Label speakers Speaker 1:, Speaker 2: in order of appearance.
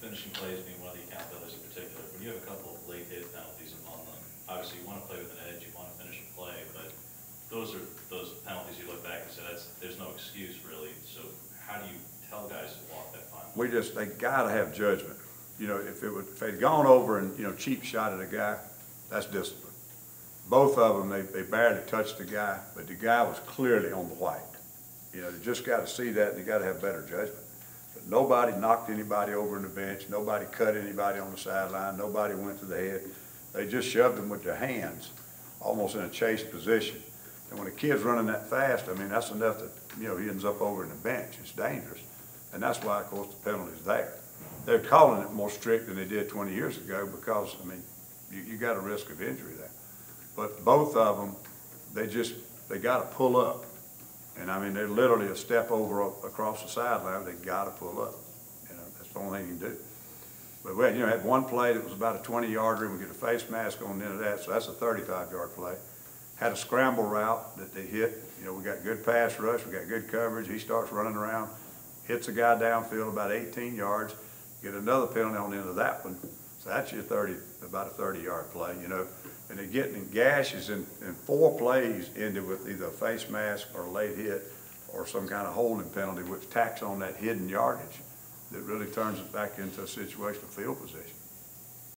Speaker 1: finishing plays being one of the account builders in particular, when you have a couple of late hit penalties among them, obviously you want to play with an edge, you want to finish a play, but those are those penalties you look back and say there's no excuse really. So how do you tell guys to walk that fine line?
Speaker 2: They gotta have judgment. You know, if they'd gone over and, you know, cheap shot at a guy, that's discipline. Both of them, they barely touched the guy, but the guy was clearly on the white. You know, they just got to see that, and they got to have better judgment. But nobody knocked anybody over in the bench. Nobody cut anybody on the sideline. Nobody went to the head. They just shoved them with their hands, almost in a chase position. And when a kid's running that fast, I mean, that's enough that, you know, he ends up over in the bench. It's dangerous. And that's why, of course, the penalty's there. They're calling it more strict than they did 20 years ago because, I mean, you got a risk of injury there. But both of them, they got to pull up. And I mean, they're literally a step over across the sideline. They got to pull up. You know, that's the only thing you can do. But we had one play that was about a 20-yarder, and we get a face mask on the end of that, so that's a 35-yard play. Had a scramble route that they hit. You know, we got good pass rush, we got good coverage. He starts running around, hits a guy downfield about 18 yards, get another penalty on the end of that one. So that's your about a 30-yard play, you know. And they're getting gashes in 4 plays ended with either a face mask or a late hit or some kind of holding penalty, which tacks on that hidden yardage that really turns it back into a situation of field position.